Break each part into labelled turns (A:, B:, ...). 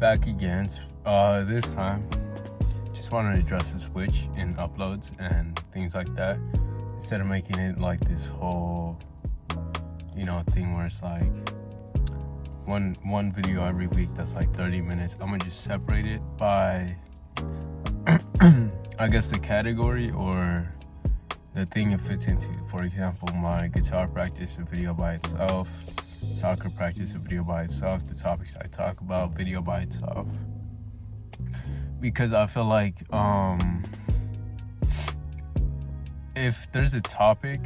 A: back again. This time, just wanted to address the switch in uploads and things like that. Instead of making it like this whole, thing where it's like one video every week that's like 30 minutes. I'm gonna just separate it by, I guess, the category or the thing it fits into. For example, my guitar practice, a video by itself. Soccer practice, a video by itself. The topics I talk about, video by itself. Because I feel like if there's a topic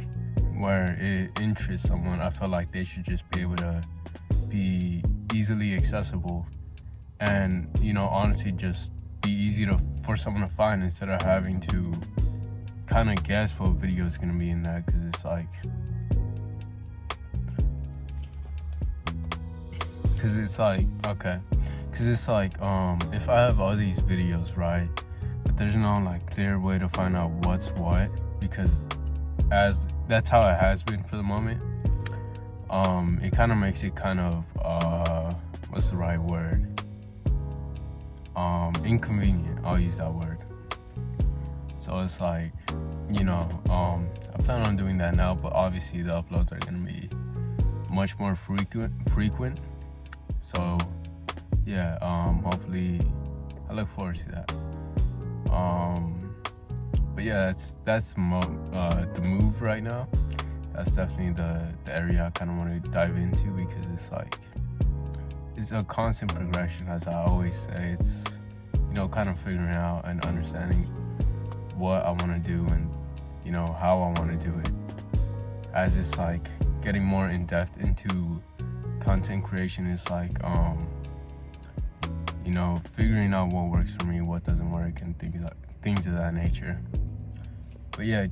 A: where it interests someone, I feel like they should just be able to be easily accessible and, honestly just be easy for someone to find instead of having to kind of guess what video is going to be in that. Because it's like, if I have all these videos, right, but there's no like clear way to find out what's what, because as that's how it has been for the moment, it kind of makes it kind of what's the right word, inconvenient. I'll use that word. So it's like, I plan on doing that now, but obviously the uploads are gonna be much more frequent. So yeah, hopefully I look forward to that. But yeah, that's the move right now. That's definitely the area I kind of want to dive into, because it's like, it's a constant progression, as I always say. It's, kind of figuring out and understanding what I want to do and, how I want to do it. As it's like getting more in depth into content creation, is like, figuring out what works for me, what doesn't work, and things of that nature. But yeah,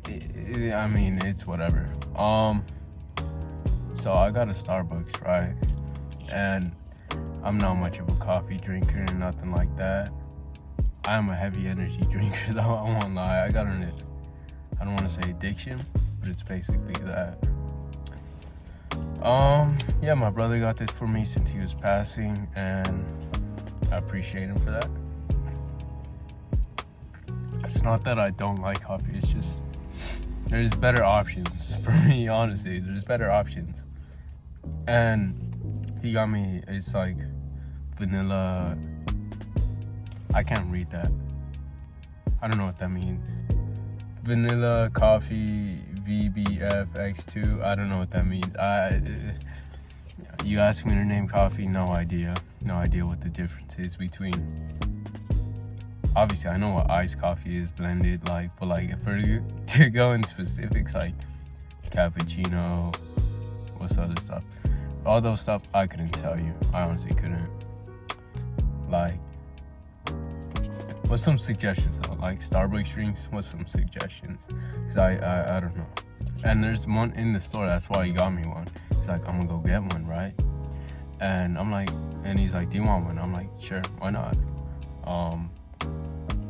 A: it's whatever. So I got a Starbucks, right? And I'm not much of a coffee drinker or nothing like that. I am a heavy energy drinker, though. I won't lie. I got I don't want to say addiction, but it's basically that. Yeah, my brother got this for me since he was passing, and I appreciate him for that. It's not that I don't like coffee, it's just there's better options for me, honestly. There's better options. And he got me, it's like vanilla, I can't read that. I don't know what that means. Vanilla coffee VBFX2. I don't know what that means. You ask me to name coffee, no idea what the difference is between. Obviously, I know what iced coffee is, blended, but if we're to go in specifics, like cappuccino, what's the other stuff? All those stuff, I couldn't tell you. I honestly couldn't. What's some suggestions though? Like Starbucks drinks, what's some suggestions? Because I don't know. And there's one in the store, that's why he got me one. He's like, I'm gonna go get one, right? And I'm like, and he's like, do you want one? I'm like, sure, why not?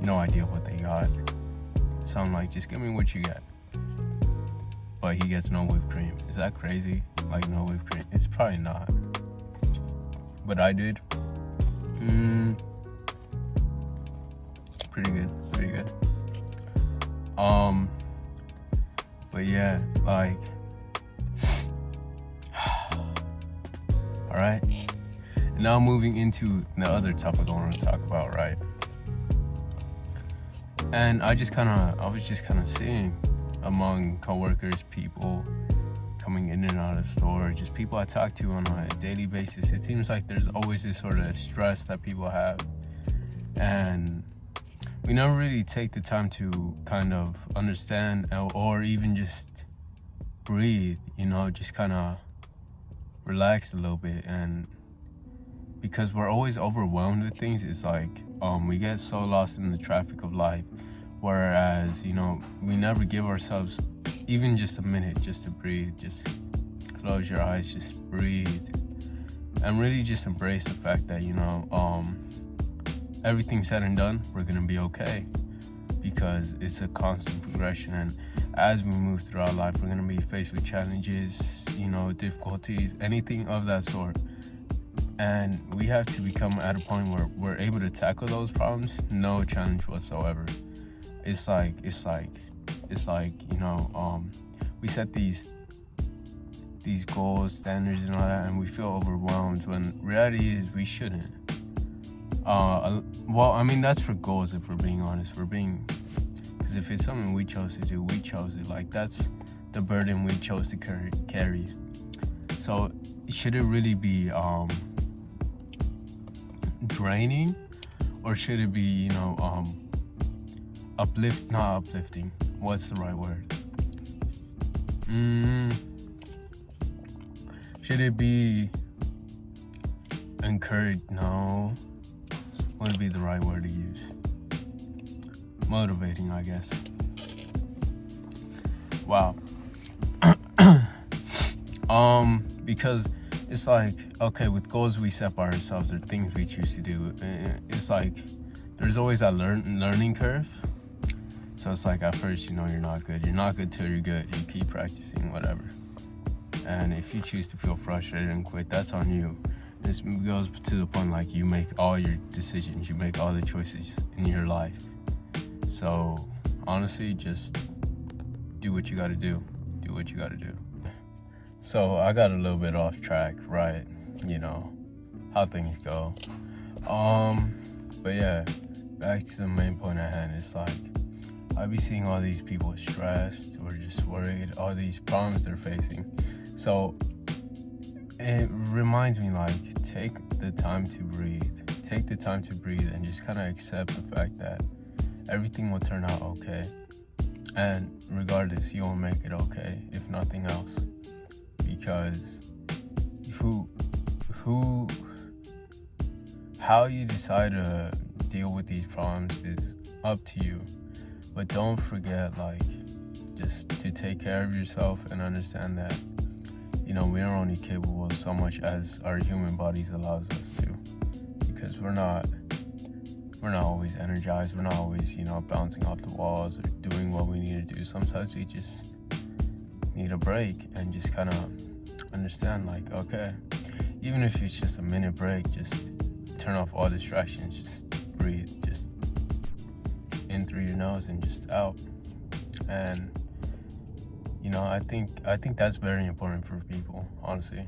A: No idea what they got. So I'm like, just give me what you get. But he gets no whipped cream. Is that crazy? Like, no whipped cream? It's probably not. But I did. Pretty good. But yeah, alright. Now moving into the other topic I want to talk about, right? And I was just kind of seeing among coworkers, people coming in and out of the store, just people I talk to on a daily basis. It seems like there's always this sort of stress that people have, and we never really take the time to kind of understand or even just breathe, just kind of relax a little bit. And because we're always overwhelmed with things, it's like we get so lost in the traffic of life, whereas we never give ourselves even just a minute just to breathe. Just close your eyes, just breathe, and really just embrace the fact that everything said and done, we're gonna be okay, because it's a constant progression. And as we move through our life, we're gonna be faced with challenges, difficulties, anything of that sort. and we have to become at a point where we're able to tackle those problems, no challenge whatsoever. It's like we set these goals, standards, and all that, and we feel overwhelmed when reality is we shouldn't. Well, I mean, that's for goals, if we're being honest. Because if it's something we chose to do, we chose it. Like, that's the burden we chose to carry. So should it really be draining, or should it be not uplifting? What's the right word? Should it be encouraged? No. What would be the right word to use? Motivating, I guess. Wow. Because it's like, okay, with goals we set by ourselves or things we choose to do, it's like there's always that learning curve. So it's like at first, you're not good. You're not good till you're good. You keep practicing, whatever. And if you choose to feel frustrated and quit, that's on you. This goes to the point like you make all your decisions, you make all the choices in your life. So honestly, just do what you gotta do. Do what you gotta do. So I got a little bit off track, right? How things go. But yeah, back to the main point at hand. It's like I be seeing all these people stressed or just worried, all these problems they're facing. So it reminds me, like, take the time to breathe. Take the time to breathe and just kind of accept the fact that everything will turn out okay. And regardless, you'll make it okay, if nothing else. Because how you decide to deal with these problems is up to you. But don't forget, like, just to take care of yourself and understand that we are only capable of so much as our human bodies allows us to, because we're not always energized. We're not always bouncing off the walls or doing what we need to do. Sometimes we just need a break and just kind of understand, like, okay, even if it's just a minute break, just turn off all distractions, just breathe, just in through your nose and just out. And I think that's very important for people, honestly.